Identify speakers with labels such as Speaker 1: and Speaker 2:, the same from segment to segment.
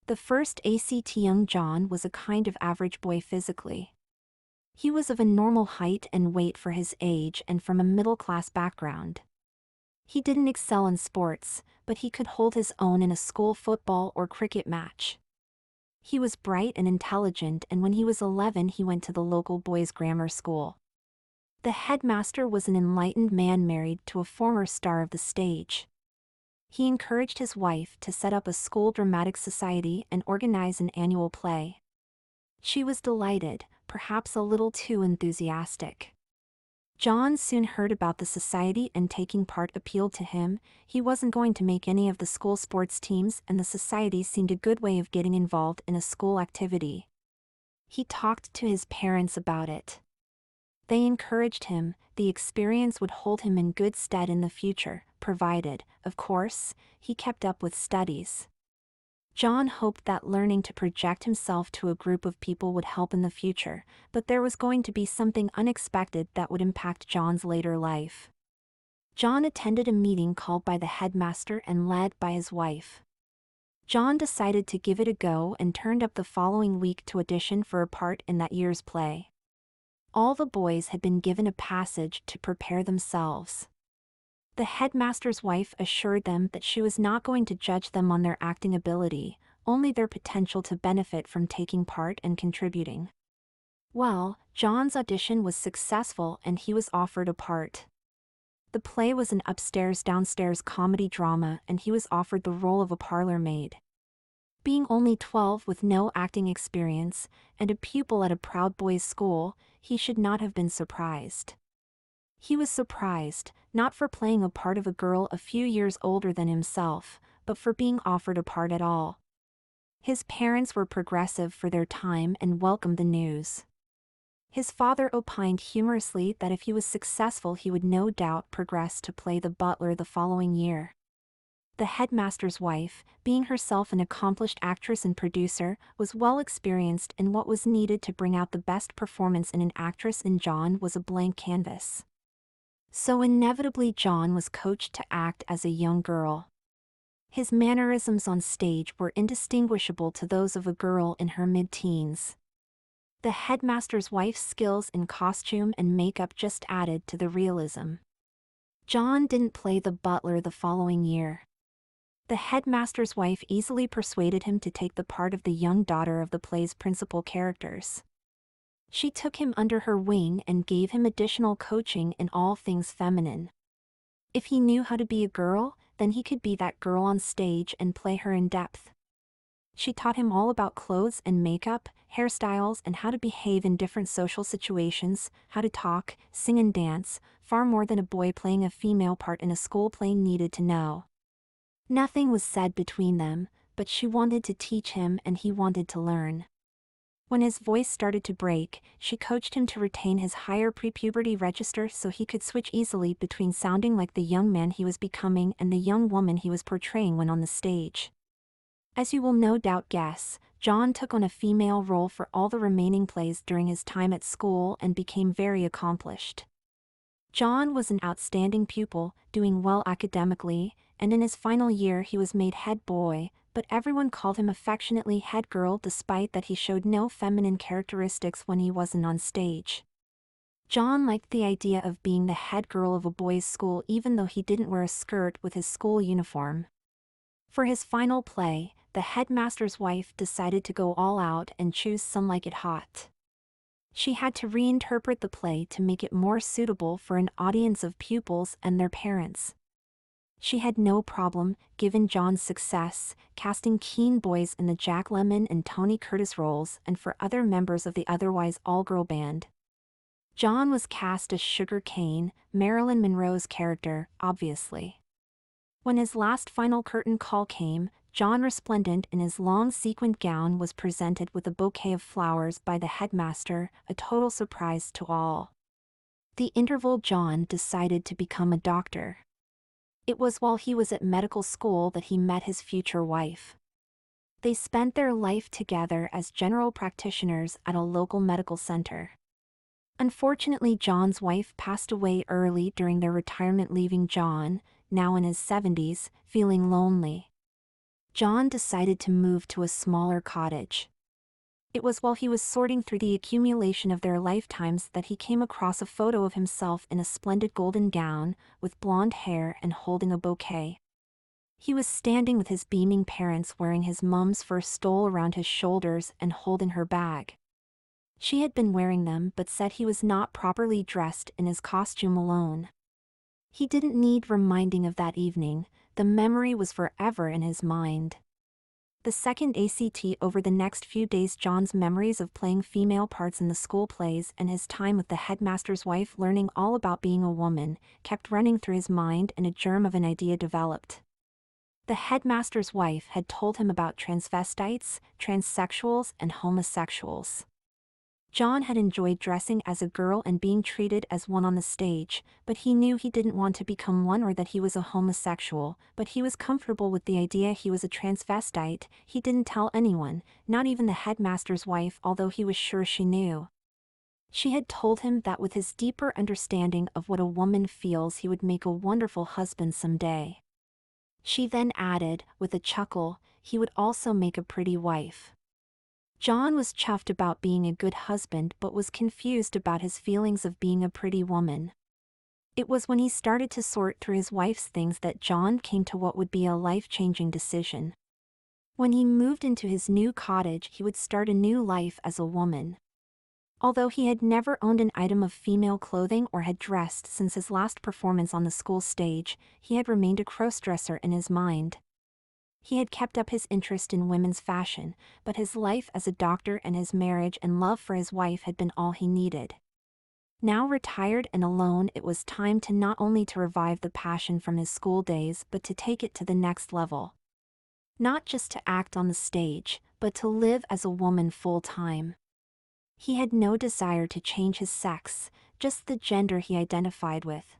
Speaker 1: The first ACT young John was a kind of average boy physically. He was of a normal height and weight for his age and from a middle-class background. He didn't excel in sports, but he could hold his own in a school football or cricket match. He was bright and intelligent, and when he was 11 he went to the local boys' grammar school. The headmaster was an enlightened man married to a former star of the stage. He encouraged his wife to set up a school dramatic society and organize an annual play. She was delighted, perhaps a little too enthusiastic. John soon heard about the society and taking part appealed to him. He wasn't going to make any of the school sports teams, and the society seemed a good way of getting involved in a school activity. He talked to his parents about it. They encouraged him. The experience would hold him in good stead in the future, provided, of course, he kept up with studies. John hoped that learning to project himself to a group of people would help in the future, but there was going to be something unexpected that would impact John's later life. John attended a meeting called by the headmaster and led by his wife. John decided to give it a go and turned up the following week to audition for a part in that year's play. All the boys had been given a passage to prepare themselves. The headmaster's wife assured them that she was not going to judge them on their acting ability, only their potential to benefit from taking part and contributing. Well, John's audition was successful and he was offered a part. The play was an upstairs-downstairs comedy drama, and he was offered the role of a parlor maid. Being only 12 with no acting experience, and a pupil at a proud boys' school, he should not have been surprised. He was surprised, not for playing a part of a girl a few years older than himself, but for being offered a part at all. His parents were progressive for their time and welcomed the news. His father opined humorously that if he was successful he would no doubt progress to play the butler the following year. The headmaster's wife, being herself an accomplished actress and producer, was well experienced in what was needed to bring out the best performance in an actress, and John was a blank canvas. So inevitably John was coached to act as a young girl. His mannerisms on stage were indistinguishable to those of a girl in her mid-teens. The headmaster's wife's skills in costume and makeup just added to the realism. John didn't play the butler the following year. The headmaster's wife easily persuaded him to take the part of the young daughter of the play's principal characters. She took him under her wing and gave him additional coaching in all things feminine. If he knew how to be a girl, then he could be that girl on stage and play her in depth. She taught him all about clothes and makeup, hairstyles, and how to behave in different social situations, how to talk, sing and dance, far more than a boy playing a female part in a school play needed to know. Nothing was said between them, but she wanted to teach him and he wanted to learn. When his voice started to break, she coached him to retain his higher pre-puberty register so he could switch easily between sounding like the young man he was becoming and the young woman he was portraying when on the stage. As you will no doubt guess, John took on a female role for all the remaining plays during his time at school and became very accomplished. John was an outstanding pupil, doing well academically, and in his final year he was made head boy, but everyone called him affectionately head girl despite that he showed no feminine characteristics when he wasn't on stage. John liked the idea of being the head girl of a boys' school even though he didn't wear a skirt with his school uniform. For his final play, the headmaster's wife decided to go all out and choose Some Like It Hot. She had to reinterpret the play to make it more suitable for an audience of pupils and their parents. She had no problem, given John's success, casting keen boys in the Jack Lemmon and Tony Curtis roles and for other members of the otherwise all-girl band. John was cast as Sugar Cane, Marilyn Monroe's character, obviously. When his last final curtain call came, John, resplendent in his long sequined gown, was presented with a bouquet of flowers by the headmaster, a total surprise to all. The interval John decided to become a doctor. It was while he was at medical school that he met his future wife. They spent their life together as general practitioners at a local medical center. Unfortunately, John's wife passed away early during their retirement, leaving John, now in his 70s, feeling lonely. John decided to move to a smaller cottage. It was while he was sorting through the accumulation of their lifetimes that he came across a photo of himself in a splendid golden gown, with blonde hair and holding a bouquet. He was standing with his beaming parents wearing his mum's fur stole around his shoulders and holding her bag. She had been wearing them but said he was not properly dressed in his costume alone. He didn't need reminding of that evening, the memory was forever in his mind. The second ACT over the next few days, John's memories of playing female parts in the school plays and his time with the headmaster's wife learning all about being a woman, kept running through his mind, and a germ of an idea developed. The headmaster's wife had told him about transvestites, transsexuals, and homosexuals. John had enjoyed dressing as a girl and being treated as one on the stage, but he knew he didn't want to become one or that he was a homosexual, but he was comfortable with the idea he was a transvestite. He didn't tell anyone, not even the headmaster's wife, although he was sure she knew. She had told him that with his deeper understanding of what a woman feels, he would make a wonderful husband someday. She then added, with a chuckle, he would also make a pretty wife. John was chuffed about being a good husband but was confused about his feelings of being a pretty woman. It was when he started to sort through his wife's things that John came to what would be a life-changing decision. When he moved into his new cottage, he would start a new life as a woman. Although he had never owned an item of female clothing or had dressed since his last performance on the school stage, he had remained a crossdresser in his mind. He had kept up his interest in women's fashion, but his life as a doctor and his marriage and love for his wife had been all he needed. Now retired and alone, it was time to not only to revive the passion from his school days but to take it to the next level. Not just to act on the stage, but to live as a woman full-time. He had no desire to change his sex, just the gender he identified with.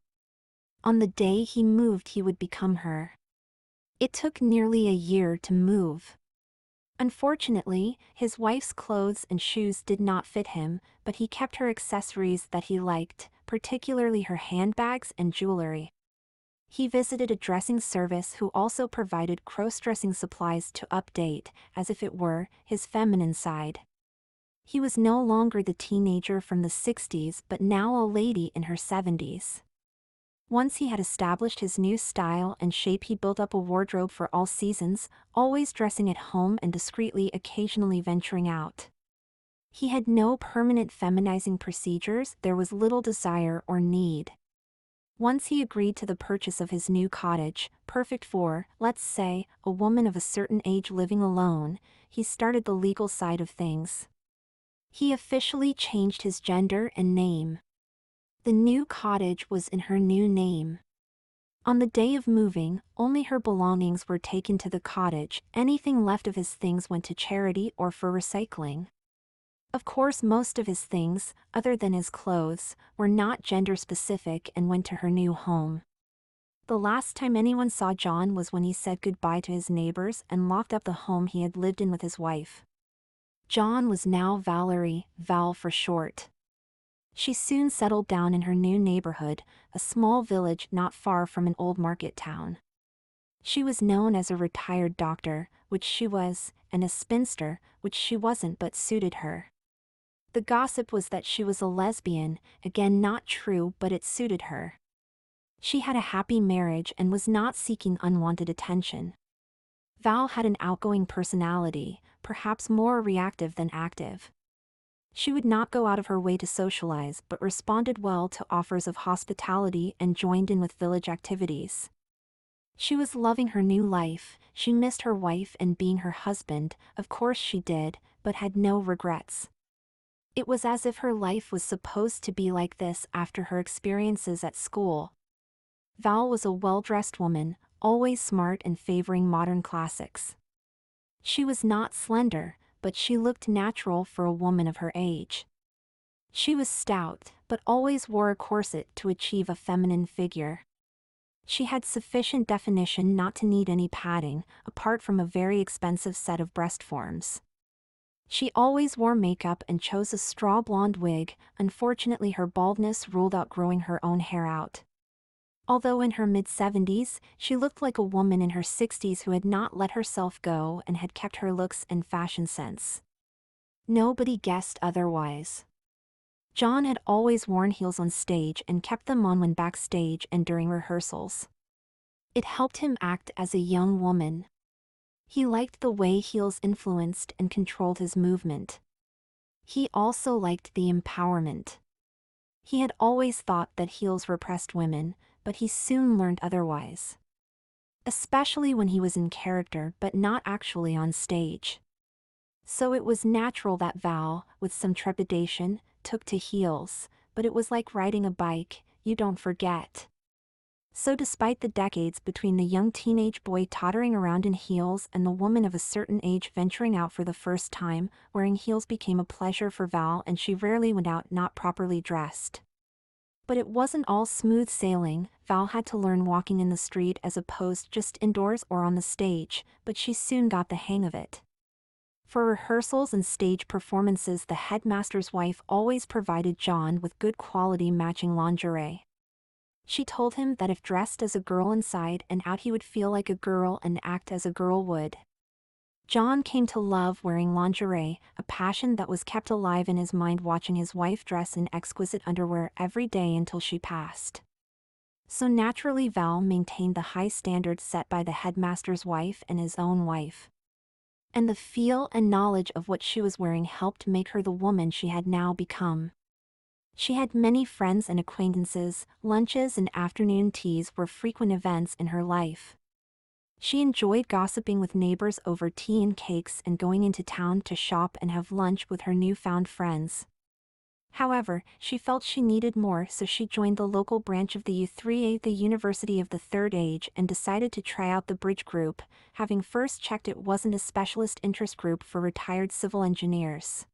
Speaker 1: On the day he moved, he would become her. It took nearly a year to move. Unfortunately, his wife's clothes and shoes did not fit him, but he kept her accessories that he liked, particularly her handbags and jewelry. He visited a dressing service who also provided cross-dressing supplies to update, as if it were, his feminine side. He was no longer the teenager from the 60s but now a lady in her 70s. Once he had established his new style and shape, he built up a wardrobe for all seasons, always dressing at home and discreetly, occasionally venturing out. He had no permanent feminizing procedures, there was little desire or need. Once he agreed to the purchase of his new cottage, perfect for, let's say, a woman of a certain age living alone, he started the legal side of things. He officially changed his gender and name. The new cottage was in her new name. On the day of moving, only her belongings were taken to the cottage, anything left of his things went to charity or for recycling. Of course, most of his things, other than his clothes, were not gender-specific and went to her new home. The last time anyone saw John was when he said goodbye to his neighbors and locked up the home he had lived in with his wife. John was now Valerie, Val for short. She soon settled down in her new neighborhood, a small village not far from an old market town. She was known as a retired doctor, which she was, and a spinster, which she wasn't but suited her. The gossip was that she was a lesbian, again not true but it suited her. She had a happy marriage and was not seeking unwanted attention. Val had an outgoing personality, perhaps more reactive than active. She would not go out of her way to socialize but responded well to offers of hospitality and joined in with village activities. She was loving her new life, she missed her wife and being her husband, of course she did, but had no regrets. It was as if her life was supposed to be like this after her experiences at school. Val was a well-dressed woman, always smart and favoring modern classics. She was not slender, but she looked natural for a woman of her age. She was stout, but always wore a corset to achieve a feminine figure. She had sufficient definition not to need any padding, apart from a very expensive set of breast forms. She always wore makeup and chose a straw blonde wig, unfortunately her baldness ruled out growing her own hair out. Although in her mid-70s, she looked like a woman in her 60s who had not let herself go and had kept her looks and fashion sense. Nobody guessed otherwise. John had always worn heels on stage and kept them on when backstage and during rehearsals. It helped him act as a young woman. He liked the way heels influenced and controlled his movement. He also liked the empowerment. He had always thought that heels repressed women, but he soon learned otherwise. Especially when he was in character but not actually on stage. So it was natural that Val, with some trepidation, took to heels, but it was like riding a bike, you don't forget. So despite the decades between the young teenage boy tottering around in heels and the woman of a certain age venturing out for the first time, wearing heels became a pleasure for Val and she rarely went out not properly dressed. But it wasn't all smooth sailing. Val had to learn walking in the street as opposed just indoors or on the stage, but she soon got the hang of it. For rehearsals and stage performances, the headmaster's wife always provided John with good quality matching lingerie. She told him that if dressed as a girl inside and out he would feel like a girl and act as a girl would. John came to love wearing lingerie, a passion that was kept alive in his mind watching his wife dress in exquisite underwear every day until she passed. So naturally Val maintained the high standards set by the headmaster's wife and his own wife. And the feel and knowledge of what she was wearing helped make her the woman she had now become. She had many friends and acquaintances. Lunches and afternoon teas were frequent events in her life. She enjoyed gossiping with neighbors over tea and cakes and going into town to shop and have lunch with her newfound friends. However, she felt she needed more, so she joined the local branch of the U3A, the University of the Third Age, and decided to try out the bridge group, having first checked it wasn't a specialist interest group for retired civil engineers.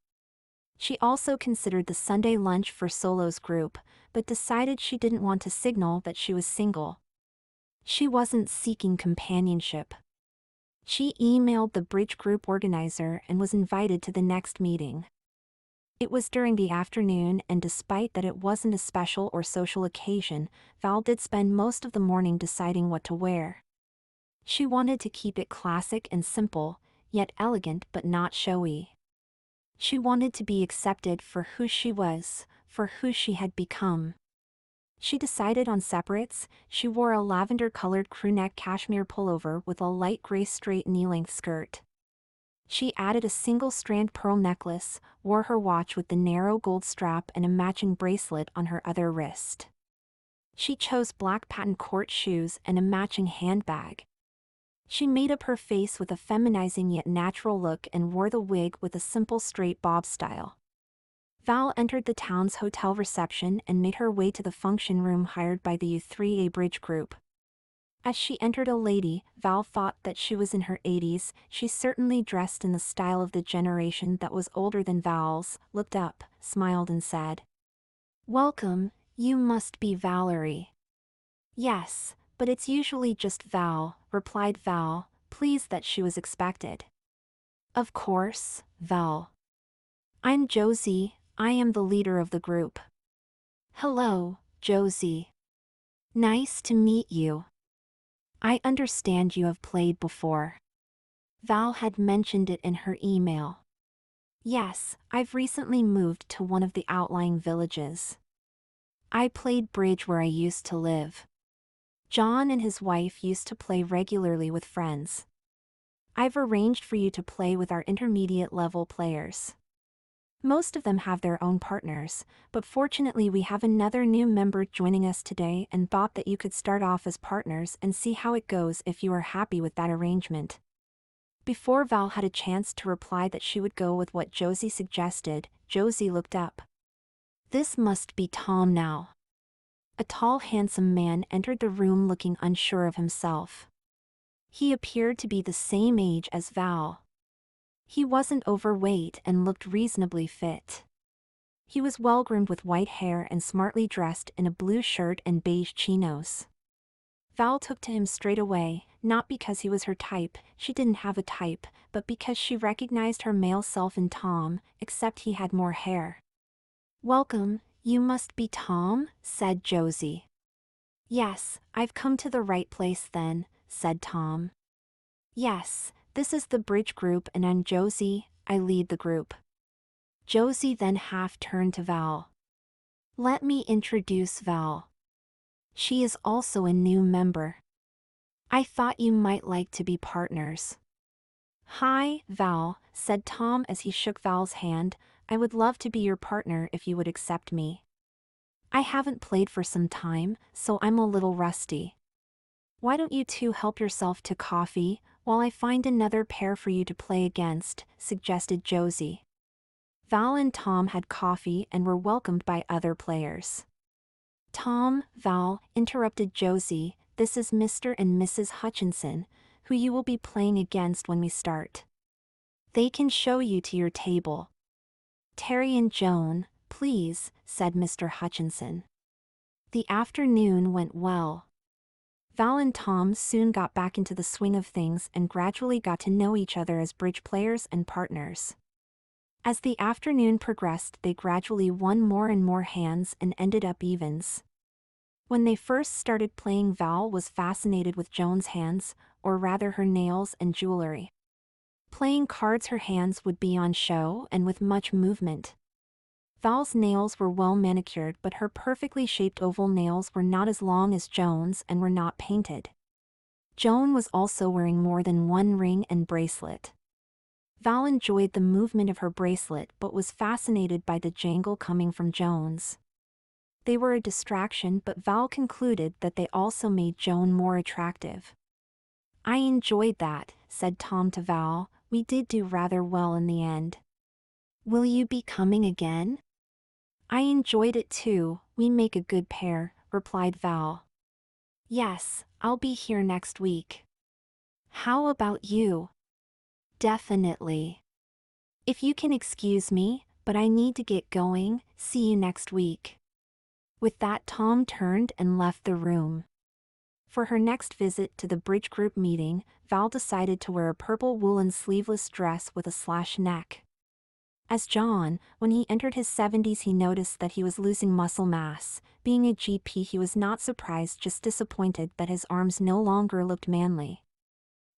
Speaker 1: She also considered the Sunday lunch for solos group, but decided she didn't want to signal that she was single. She wasn't seeking companionship. She emailed the bridge group organizer and was invited to the next meeting. It was during the afternoon, and despite that it wasn't a special or social occasion, Val did spend most of the morning deciding what to wear. She wanted to keep it classic and simple, yet elegant but not showy. She wanted to be accepted for who she was, for who she had become. She decided on separates. She wore a lavender-colored crewneck cashmere pullover with a light gray straight knee-length skirt. She added a single-strand pearl necklace, wore her watch with the narrow gold strap and a matching bracelet on her other wrist. She chose black patent court shoes and a matching handbag. She made up her face with a feminizing yet natural look and wore the wig with a simple straight bob style. Val entered the town's hotel reception and made her way to the function room hired by the U3A bridge group. As she entered, a lady, Val thought that she was in her 80s, she certainly dressed in the style of the generation that was older than Val's, looked up, smiled and said, "Welcome, you must be Valerie." "Yes, but it's usually just Val," replied Val, pleased that she was expected. "Of course, Val. I'm Josie, I am the leader of the group." "Hello, Josie. Nice to meet you. I understand you have played before." Val had mentioned it in her email. "Yes, I've recently moved to one of the outlying villages. I played bridge where I used to live. John and his wife used to play regularly with friends. I've arranged for you to play with our intermediate level players. Most of them have their own partners, but fortunately we have another new member joining us today and thought that you could start off as partners and see how it goes if you are happy with that arrangement." Before Val had a chance to reply that she would go with what Josie suggested, Josie looked up. "This must be Tom now." A tall, handsome man entered the room looking unsure of himself. He appeared to be the same age as Val. He wasn't overweight and looked reasonably fit. He was well-groomed with white hair and smartly dressed in a blue shirt and beige chinos. Val took to him straight away, not because he was her type, she didn't have a type, but because she recognized her male self in Tom, except he had more hair. "Welcome, you must be Tom," said Josie. Yes, I've come to the right place then, said Tom. Yes, this is the bridge group and I'm Josie, I lead the group. Josie then half turned to Val. Let me introduce Val. She is also a new member. I thought you might like to be partners. Hi, Val, said Tom as he shook Val's hand. I would love to be your partner if you would accept me. I haven't played for some time, so I'm a little rusty. Why don't you two help yourself to coffee, while I find another pair for you to play against, suggested Josie. Val and Tom had coffee and were welcomed by other players. Tom, Val, interrupted Josie, this is Mr. and Mrs. Hutchinson, who you will be playing against when we start. They can show you to your table. Terry and Joan, please, said Mr. Hutchinson. The afternoon went well. Val and Tom soon got back into the swing of things and gradually got to know each other as bridge players and partners. As the afternoon progressed, they gradually won more and more hands and ended up evens. When they first started playing, Val was fascinated with Joan's hands, or rather her nails and jewelry. Playing cards, her hands would be on show and with much movement. Val's nails were well manicured, but her perfectly shaped oval nails were not as long as Joan's and were not painted. Joan was also wearing more than one ring and bracelet. Val enjoyed the movement of her bracelet but was fascinated by the jangle coming from Joan's. They were a distraction, but Val concluded that they also made Joan more attractive. I enjoyed that, said Tom to Val, we did do rather well in the end. Will you be coming again? I enjoyed it too, we make a good pair, replied Val. Yes, I'll be here next week. How about you? Definitely. If you can excuse me, but I need to get going, see you next week. With that, Tom turned and left the room. For her next visit to the bridge group meeting, Val decided to wear a purple woolen sleeveless dress with a slash neck. As John, when he entered his 70s, he noticed that he was losing muscle mass. Being a GP, he was not surprised, just disappointed that his arms no longer looked manly.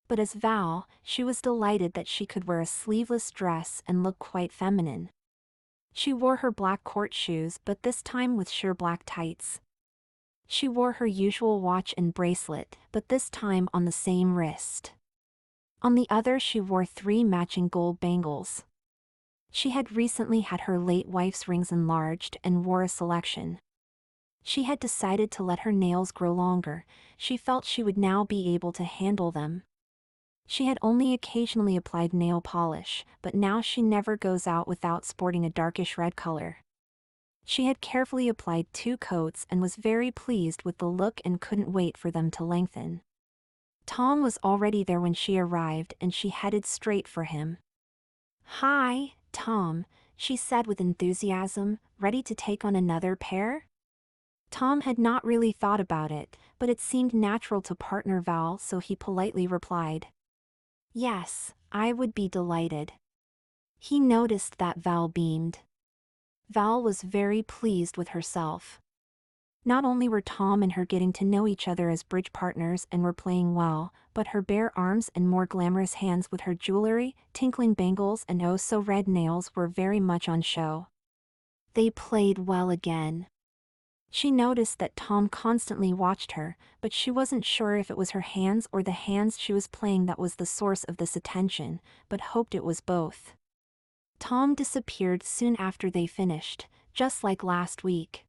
Speaker 1: But as Val, she was delighted that she could wear a sleeveless dress and look quite feminine. She wore her black court shoes, but this time with sheer black tights. She wore her usual watch and bracelet, but this time on the same wrist. On the other, she wore 3 matching gold bangles. She had recently had her late wife's rings enlarged and wore a selection. She had decided to let her nails grow longer. She felt she would now be able to handle them. She had only occasionally applied nail polish, but now she never goes out without sporting a darkish red color. She had carefully applied 2 coats and was very pleased with the look and couldn't wait for them to lengthen. Tom was already there when she arrived and she headed straight for him. Hi, Tom, she said with enthusiasm, ready to take on another pair? Tom had not really thought about it, but it seemed natural to partner Val, so he politely replied. Yes, I would be delighted. He noticed that Val beamed. Val was very pleased with herself. Not only were Tom and her getting to know each other as bridge partners and were playing well, but her bare arms and more glamorous hands with her jewelry, tinkling bangles and oh-so-red nails were very much on show. They played well again. She noticed that Tom constantly watched her, but she wasn't sure if it was her hands or the hands she was playing that was the source of this attention, but hoped it was both. Tom disappeared soon after they finished, just like last week.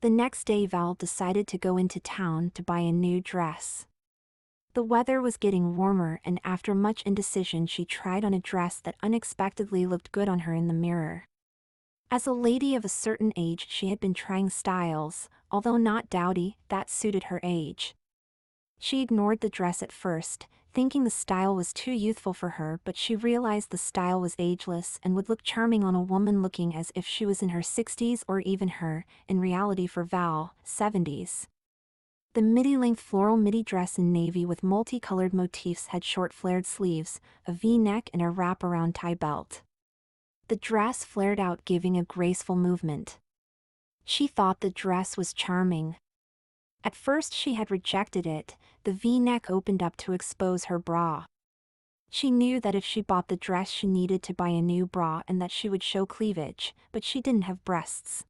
Speaker 1: The next day, Val decided to go into town to buy a new dress. The weather was getting warmer, and after much indecision, she tried on a dress that unexpectedly looked good on her in the mirror. As a lady of a certain age, she had been trying styles, although not dowdy, that suited her age. She ignored the dress at first, thinking the style was too youthful for her, but she realized the style was ageless and would look charming on a woman looking as if she was in her 60s or even her, in reality for Val, 70s. The midi-length floral midi dress in navy with multicolored motifs had short flared sleeves, a V-neck and a wrap-around tie belt. The dress flared out, giving a graceful movement. She thought the dress was charming. At first she had rejected it. The V-neck opened up to expose her bra. She knew that if she bought the dress she needed to buy a new bra and that she would show cleavage, but she didn't have breasts.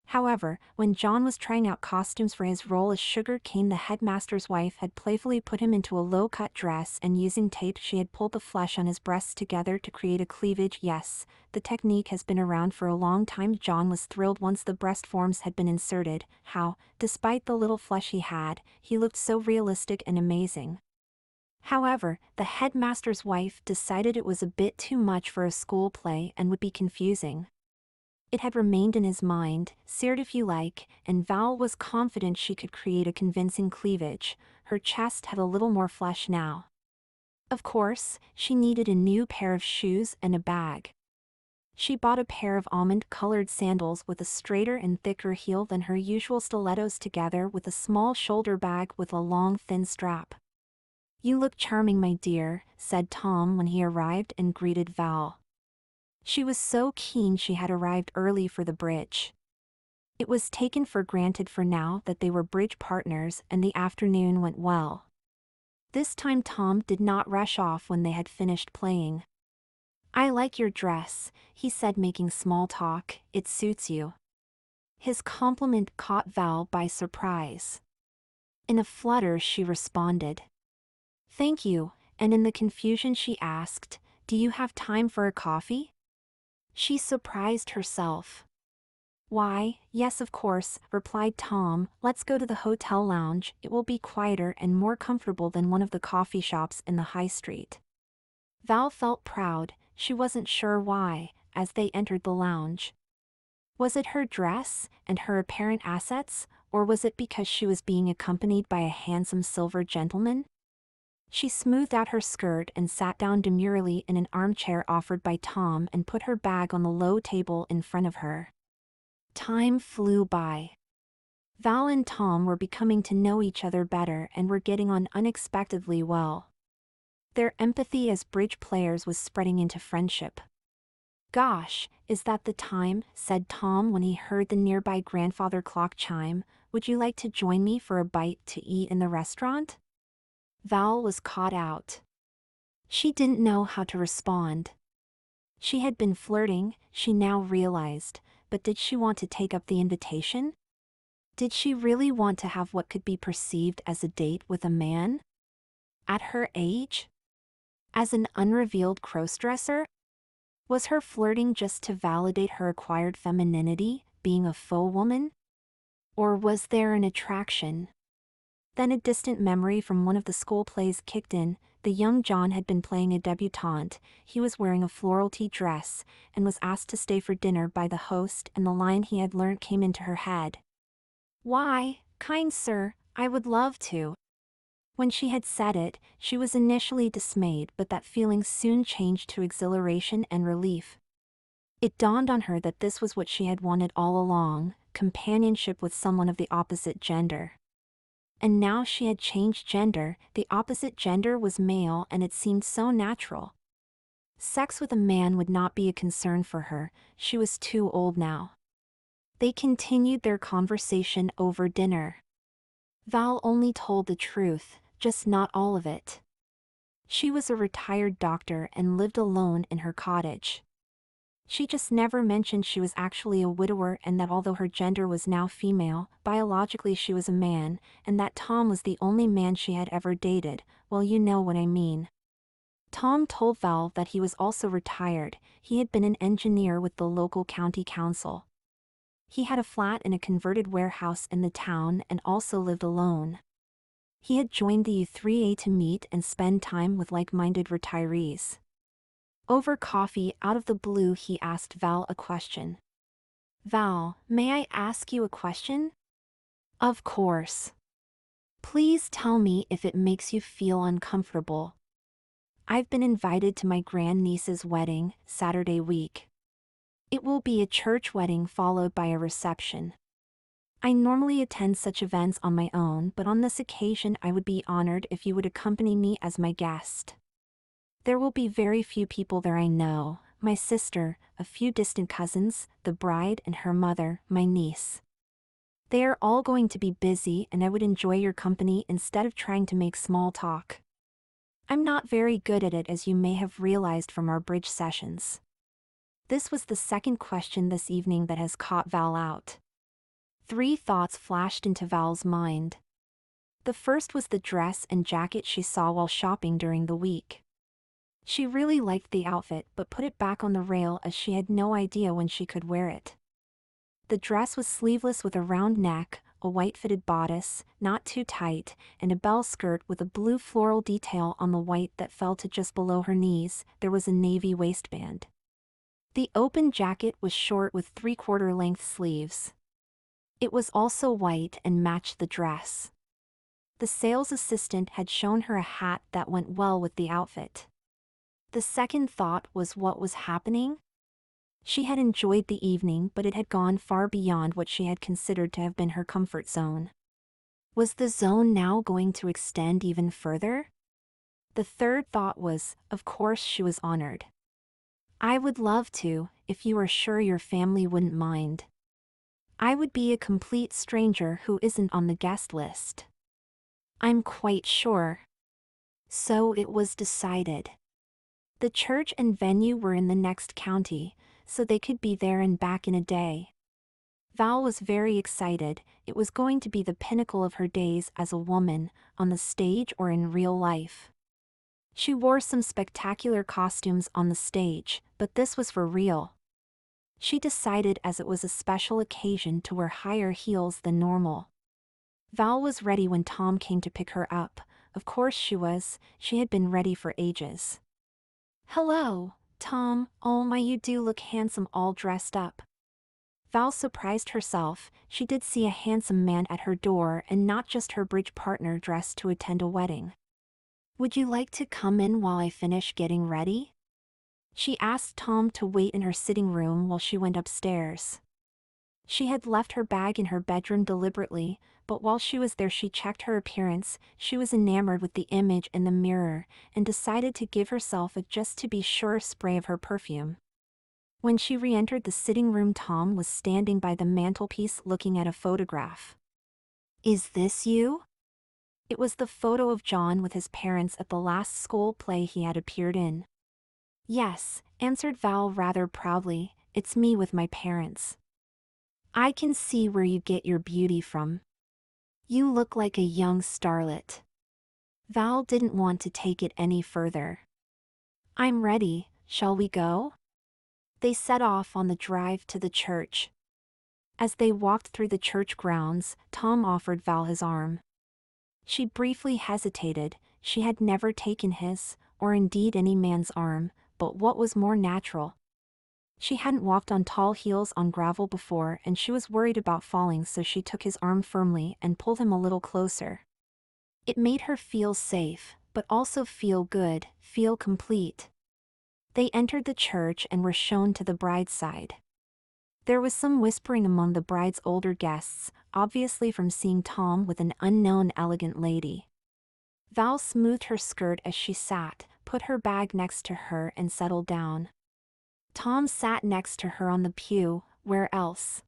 Speaker 1: However, when John was trying out costumes for his role as Sugar Cane, the headmaster's wife had playfully put him into a low-cut dress, and using tape she had pulled the flesh on his breasts together to create a cleavage. Yes, the technique has been around for a long time. John was thrilled once the breast forms had been inserted. How, despite the little flesh he had, he looked so realistic and amazing. However, the headmaster's wife decided it was a bit too much for a school play and would be confusing. It had remained in his mind, seared if you like, and Val was confident she could create a convincing cleavage. Her chest had a little more flesh now. Of course, she needed a new pair of shoes and a bag. She bought a pair of almond-colored sandals with a straighter and thicker heel than her usual stilettos, together with a small shoulder bag with a long thin strap. "You look charming, my dear," said Tom when he arrived and greeted Val. She was so keen she had arrived early for the bridge. It was taken for granted for now that they were bridge partners, and the afternoon went well. This time Tom did not rush off when they had finished playing. "I like your dress," he said, making small talk. "It suits you." His compliment caught Val by surprise. In a flutter she responded, "Thank you," and in the confusion she asked, "Do you have time for a coffee?" She surprised herself. "Why, yes, of course," replied Tom. "Let's go to the hotel lounge. It will be quieter and more comfortable than one of the coffee shops in the high street." Val felt proud, she wasn't sure why, as they entered the lounge. Was it her dress and her apparent assets, or was it because she was being accompanied by a handsome silver gentleman? She smoothed out her skirt and sat down demurely in an armchair offered by Tom and put her bag on the low table in front of her. Time flew by. Val and Tom were becoming to know each other better and were getting on unexpectedly well. Their empathy as bridge players was spreading into friendship. "Gosh, is that the time?" said Tom when he heard the nearby grandfather clock chime. "Would you like to join me for a bite to eat in the restaurant?" Val was caught out. She didn't know how to respond. She had been flirting, she now realized, but did she want to take up the invitation? Did she really want to have what could be perceived as a date with a man? At her age? As an unrevealed crossdresser? Was her flirting just to validate her acquired femininity, being a faux woman? Or was there an attraction? Then a distant memory from one of the school plays kicked in. The young John had been playing a debutante. He was wearing a floral tea dress, and was asked to stay for dinner by the host, and the line he had learnt came into her head. "Why, kind sir, I would love to." When she had said it, she was initially dismayed, but that feeling soon changed to exhilaration and relief. It dawned on her that this was what she had wanted all along, companionship with someone of the opposite gender. And now she had changed gender, the opposite gender was male, and it seemed so natural. Sex with a man would not be a concern for her, she was too old now. They continued their conversation over dinner. Val only told the truth, just not all of it. She was a retired doctor and lived alone in her cottage. She just never mentioned she was actually a widower, and that although her gender was now female, biologically she was a man, and that Tom was the only man she had ever dated. Well, you know what I mean. Tom told Val that he was also retired. He had been an engineer with the local county council. He had a flat in a converted warehouse in the town and also lived alone. He had joined the U3A to meet and spend time with like-minded retirees. Over coffee, out of the blue, he asked Val a question. "Val, may I ask you a question?" "Of course." "Please tell me if it makes you feel uncomfortable. I've been invited to my grandniece's wedding, Saturday week. It will be a church wedding followed by a reception. I normally attend such events on my own, but on this occasion I would be honored if you would accompany me as my guest. There will be very few people there I know, my sister, a few distant cousins, the bride and her mother, my niece. They are all going to be busy and I would enjoy your company instead of trying to make small talk. I'm not very good at it, as you may have realized from our bridge sessions. This was the second question this evening that has caught Val out. 3 thoughts flashed into Val's mind. The first was the dress and jacket she saw while shopping during the week. She really liked the outfit but put it back on the rail as she had no idea when she could wear it. The dress was sleeveless with a round neck, a white fitted bodice, not too tight, and a bell skirt with a blue floral detail on the white that fell to just below her knees. There was a navy waistband. The open jacket was short with 3/4 length sleeves. It was also white and matched the dress. The sales assistant had shown her a hat that went well with the outfit. The second thought was what was happening? She had enjoyed the evening, but it had gone far beyond what she had considered to have been her comfort zone. Was the zone now going to extend even further? The third thought was, of course she was honored. I would love to, if you are sure your family wouldn't mind. I would be a complete stranger who isn't on the guest list. I'm quite sure. So it was decided. The church and venue were in the next county, so they could be there and back in a day. Val was very excited. It was going to be the pinnacle of her days as a woman, on the stage or in real life. She wore some spectacular costumes on the stage, but this was for real. She decided, as it was a special occasion, to wear higher heels than normal. Val was ready when Tom came to pick her up. Of course she was. She had been ready for ages. Hello, Tom. Oh my, you do look handsome all dressed up. Val surprised herself. She did see a handsome man at her door, and not just her bridge partner dressed to attend a wedding. Would you like to come in while I finish getting ready? She asked Tom to wait in her sitting room while she went upstairs. She had left her bag in her bedroom deliberately, but while she was there she checked her appearance. She was enamored with the image in the mirror, and decided to give herself a just-to-be-sure spray of her perfume. When she re-entered the sitting room, Tom was standing by the mantelpiece looking at a photograph. Is this you? It was the photo of John with his parents at the last school play he had appeared in. Yes, answered Val rather proudly, it's me with my parents. I can see where you get your beauty from. You look like a young starlet. Val didn't want to take it any further. I'm ready, shall we go? They set off on the drive to the church. As they walked through the church grounds, Tom offered Val his arm. She briefly hesitated. She had never taken his, or indeed any man's arm, but what was more natural? She hadn't walked on tall heels on gravel before, and she was worried about falling, so she took his arm firmly and pulled him a little closer. It made her feel safe, but also feel good, feel complete. They entered the church and were shown to the bride's side. There was some whispering among the bride's older guests, obviously from seeing Tom with an unknown elegant lady. Val smoothed her skirt as she sat, put her bag next to her and settled down. Tom sat next to her on the pew. Where else?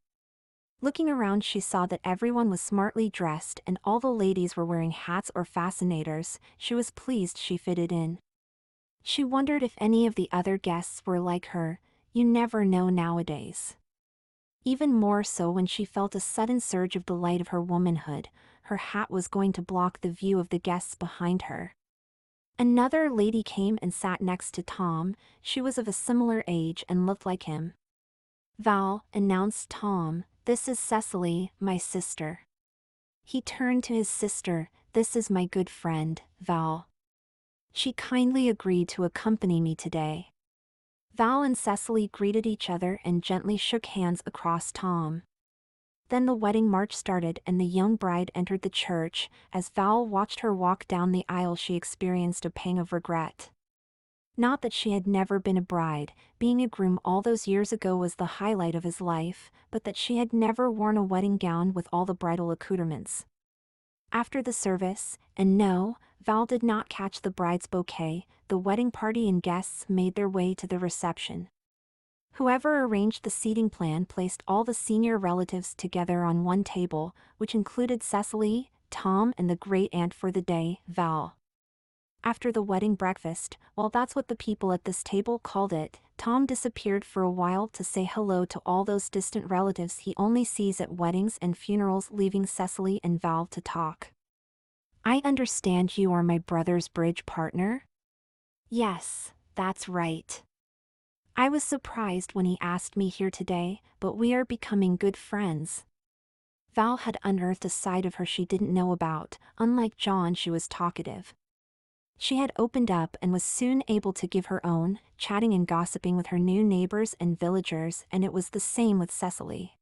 Speaker 1: Looking around, she saw that everyone was smartly dressed and all the ladies were wearing hats or fascinators. She was pleased she fitted in. She wondered if any of the other guests were like her. You never know nowadays. Even more so when she felt a sudden surge of the light of her womanhood. Her hat was going to block the view of the guests behind her. Another lady came and sat next to Tom. She was of a similar age and looked like him. Val, announced Tom, this is Cecily, my sister. He turned to his sister, this is my good friend, Val. She kindly agreed to accompany me today. Val and Cecily greeted each other and gently shook hands across Tom. Then the wedding march started and the young bride entered the church. As Val watched her walk down the aisle, she experienced a pang of regret. Not that she had never been a bride, being a groom all those years ago was the highlight of his life, but that she had never worn a wedding gown with all the bridal accoutrements. After the service, and no, Val did not catch the bride's bouquet, the wedding party and guests made their way to the reception. Whoever arranged the seating plan placed all the senior relatives together on one table, which included Cecily, Tom, and the great-aunt for the day, Val. After the wedding breakfast, well, that's what the people at this table called it, Tom disappeared for a while to say hello to all those distant relatives he only sees at weddings and funerals, leaving Cecily and Val to talk. "I understand you are my brother's bridge partner?" "Yes, that's right. I was surprised when he asked me here today, but we are becoming good friends." Val had unearthed a side of her she didn't know about. Unlike John, she was talkative. She had opened up and was soon able to give her own, chatting and gossiping with her new neighbors and villagers, and it was the same with Cecily.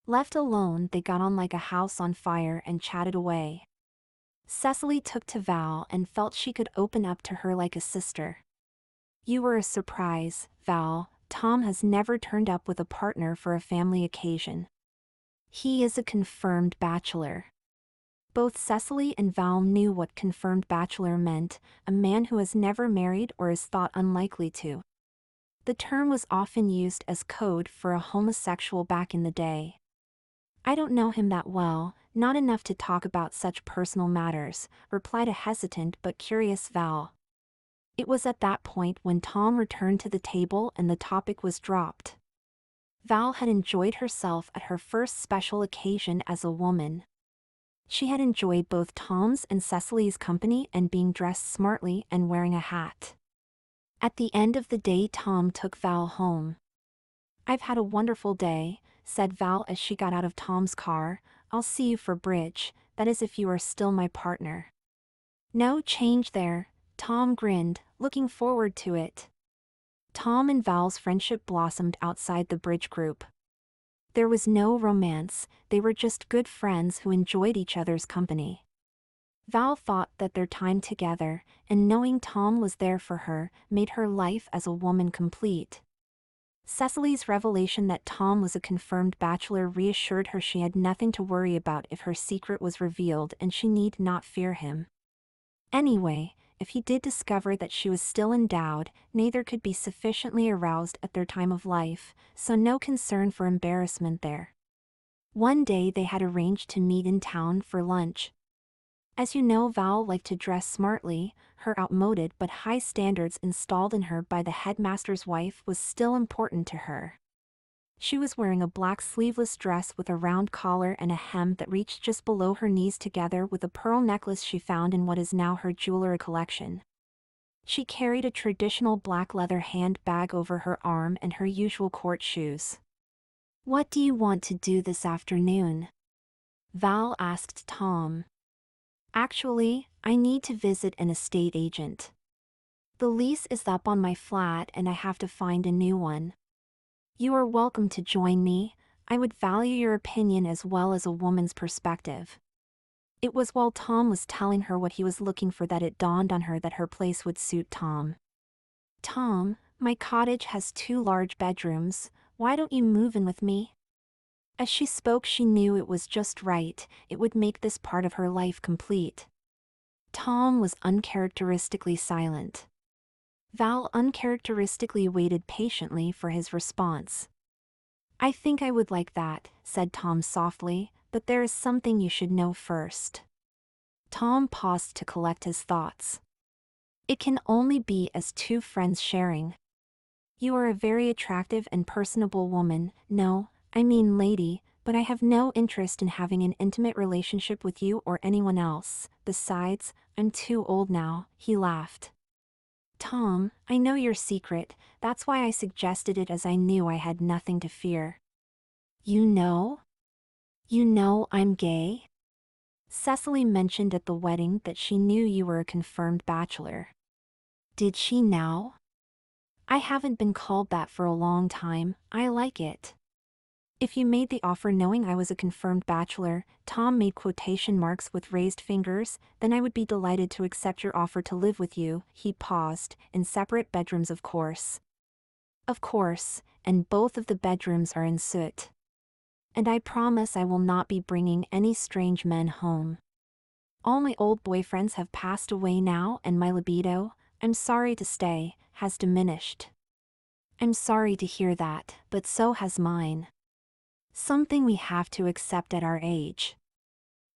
Speaker 1: Left alone, they got on like a house on fire and chatted away. Cecily took to Val and felt she could open up to her like a sister. "You were a surprise, Val. Tom has never turned up with a partner for a family occasion. He is a confirmed bachelor." Both Cecily and Val knew what confirmed bachelor meant, a man who has never married or is thought unlikely to. The term was often used as code for a homosexual back in the day. "I don't know him that well, not enough to talk about such personal matters," replied a hesitant but curious Val. It was at that point when Tom returned to the table and the topic was dropped. Val had enjoyed herself at her first special occasion as a woman. She had enjoyed both Tom's and Cecily's company and being dressed smartly and wearing a hat. At the end of the day, Tom took Val home. "I've had a wonderful day," said Val as she got out of Tom's car. "I'll see you for bridge, that is if you are still my partner." "No change there," Tom grinned, looking forward to it. Tom and Val's friendship blossomed outside the bridge group. There was no romance, they were just good friends who enjoyed each other's company. Val thought that their time together, and knowing Tom was there for her, made her life as a woman complete. Cecily's revelation that Tom was a confirmed bachelor reassured her she had nothing to worry about if her secret was revealed, and she need not fear him. Anyway, if he did discover that she was still endowed, neither could be sufficiently aroused at their time of life, so no concern for embarrassment there. One day they had arranged to meet in town for lunch. As you know, Val liked to dress smartly. Her outmoded but high standards installed in her by the headmaster's wife was still important to her. She was wearing a black sleeveless dress with a round collar and a hem that reached just below her knees, together with a pearl necklace she found in what is now her jewelry collection. She carried a traditional black leather handbag over her arm and her usual court shoes. "What do you want to do this afternoon?" Val asked Tom. "Actually, I need to visit an estate agent. The lease is up on my flat and I have to find a new one. You are welcome to join me. I would value your opinion as well as a woman's perspective." It was while Tom was telling her what he was looking for that it dawned on her that her place would suit Tom. "Tom, my cottage has 2 large bedrooms. Why don't you move in with me?" As she spoke, she knew it was just right. It would make this part of her life complete. Tom was uncharacteristically silent. Val uncharacteristically waited patiently for his response. "I think I would like that," said Tom softly, "but there is something you should know first." Tom paused to collect his thoughts. "It can only be as 2 friends sharing. You are a very attractive and personable woman, no, I mean lady, but I have no interest in having an intimate relationship with you or anyone else. Besides, I'm too old now," he laughed. "Tom, I know your secret, that's why I suggested it, as I knew I had nothing to fear." "You know? You know I'm gay?" "Cecily mentioned at the wedding that she knew you were a confirmed bachelor." "Did she now?" "I haven't been called that for a long time. I like it." "If you made the offer knowing I was a confirmed bachelor," Tom made quotation marks with raised fingers, "then I would be delighted to accept your offer to live with you." He paused. "In separate bedrooms, of course." "Of course, and both of the bedrooms are en suite. And I promise I will not be bringing any strange men home. All my old boyfriends have passed away now, and my libido, I'm sorry to say, has diminished. I'm sorry to hear that, but so has mine. Something we have to accept at our age.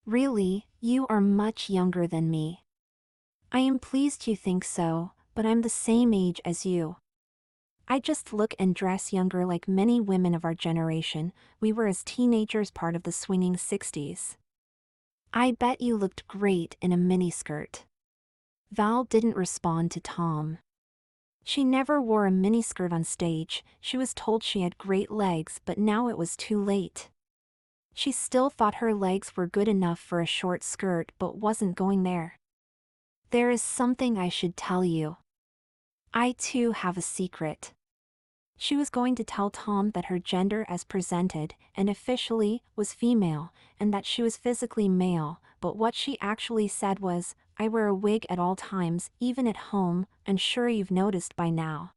Speaker 1: Really, you are much younger than me. I am pleased you think so, but I'm the same age as you. I just look and dress younger like many women of our generation. We were as teenagers part of the swinging 60s. I bet you looked great in a miniskirt. Val didn't respond to Tom. She never wore a miniskirt on stage. She was told she had great legs, but now it was too late. She still thought her legs were good enough for a short skirt but wasn't going there. There is something I should tell you. I too have a secret. She was going to tell Tom that her gender as presented, and officially, was female, and that she was physically male, but what she actually said was, I wear a wig at all times, even at home, and sure you've noticed by now.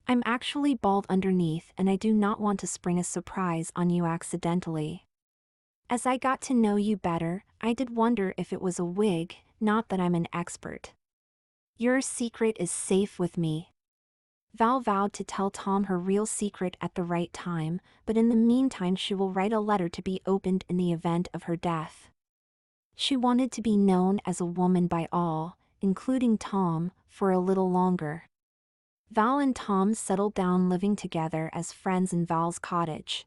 Speaker 1: I'm actually bald underneath and I do not want to spring a surprise on you accidentally. As I got to know you better, I did wonder if it was a wig, not that I'm an expert. Your secret is safe with me. Val vowed to tell Tom her real secret at the right time, but in the meantime she will write a letter to be opened in the event of her death. She wanted to be known as a woman by all, including Tom, for a little longer. Val and Tom settled down living together as friends in Val's cottage.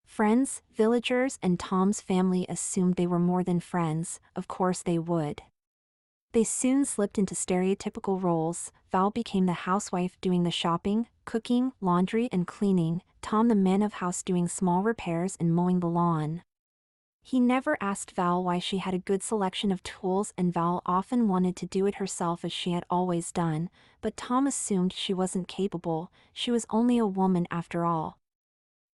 Speaker 1: Friends, villagers, and Tom's family assumed they were more than friends, of course they would. They soon slipped into stereotypical roles. Val became the housewife doing the shopping, cooking, laundry and cleaning, Tom the man of house doing small repairs and mowing the lawn. He never asked Val why she had a good selection of tools, and Val often wanted to do it herself as she had always done, but Tom assumed she wasn't capable. She was only a woman after all.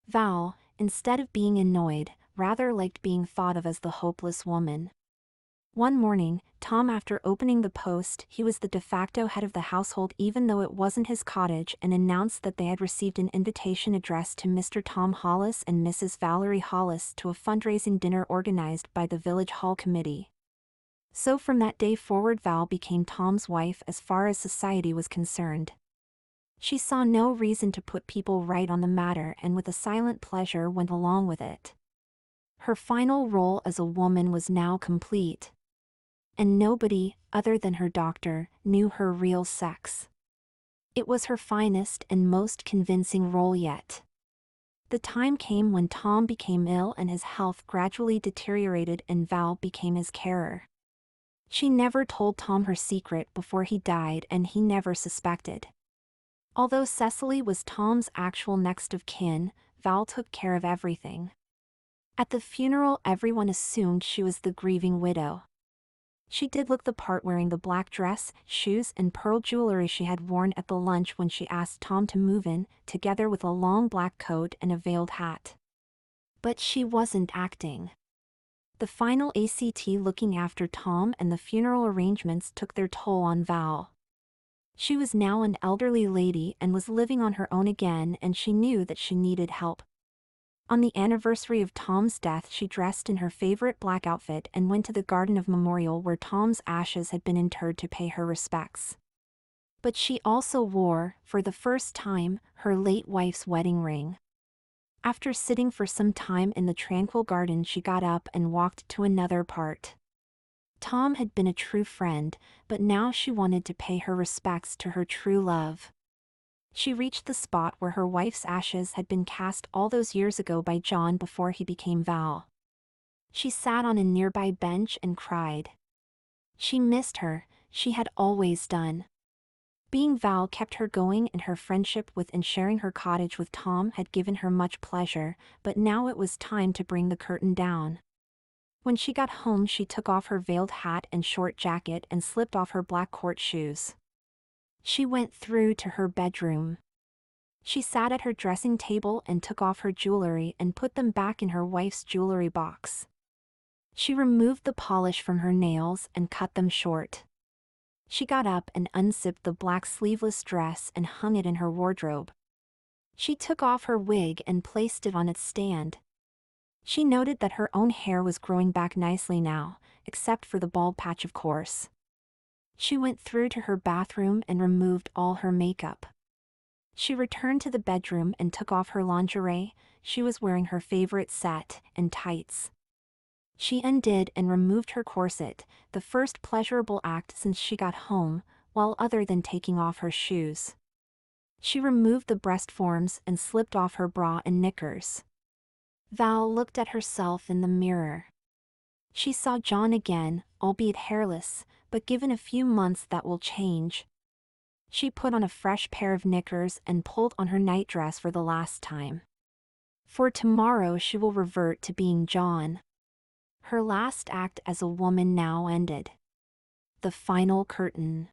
Speaker 1: Val, instead of being annoyed, rather liked being thought of as the hopeless woman. One morning, Tom, after opening the post, he was the de facto head of the household even though it wasn't his cottage, and announced that they had received an invitation addressed to Mr. Tom Hollis and Mrs. Valerie Hollis to a fundraising dinner organized by the Village Hall Committee. So from that day forward Val became Tom's wife as far as society was concerned. She saw no reason to put people right on the matter and with a silent pleasure went along with it. Her final role as a woman was now complete. And nobody, other than her doctor, knew her real sex. It was her finest and most convincing role yet. The time came when Tom became ill and his health gradually deteriorated and Val became his carer. She never told Tom her secret before he died and he never suspected. Although Cecily was Tom's actual next of kin, Val took care of everything. At the funeral everyone assumed she was the grieving widow. She did look the part wearing the black dress, shoes and pearl jewelry she had worn at the lunch when she asked Tom to move in, together with a long black coat and a veiled hat. But she wasn't acting. The final ACT looking after Tom and the funeral arrangements took their toll on Val. She was now an elderly lady and was living on her own again, and she knew that she needed help. On the anniversary of Tom's death she dressed in her favorite black outfit and went to the Garden of Memorial where Tom's ashes had been interred to pay her respects. But she also wore, for the first time, her late wife's wedding ring. After sitting for some time in the tranquil garden she got up and walked to another part. Tom had been a true friend, but now she wanted to pay her respects to her true love. She reached the spot where her wife's ashes had been cast all those years ago by John before he became Val. She sat on a nearby bench and cried. She missed her, she had always done. Being Val kept her going, and her friendship with and sharing her cottage with Tom had given her much pleasure, but now it was time to bring the curtain down. When she got home she took off her veiled hat and short jacket and slipped off her black court shoes. She went through to her bedroom. She sat at her dressing table and took off her jewelry and put them back in her wife's jewelry box. She removed the polish from her nails and cut them short. She got up and unzipped the black sleeveless dress and hung it in her wardrobe. She took off her wig and placed it on its stand. She noted that her own hair was growing back nicely now, except for the bald patch of course. She went through to her bathroom and removed all her makeup. She returned to the bedroom and took off her lingerie. She was wearing her favorite set and tights. She undid and removed her corset, the first pleasurable act since she got home, while other than taking off her shoes. She removed the breast forms and slipped off her bra and knickers. Val looked at herself in the mirror. She saw John again, albeit hairless, but given a few months that will change. She put on a fresh pair of knickers and pulled on her nightdress for the last time. For tomorrow she will revert to being John. Her last act as a woman now ended. The final curtain.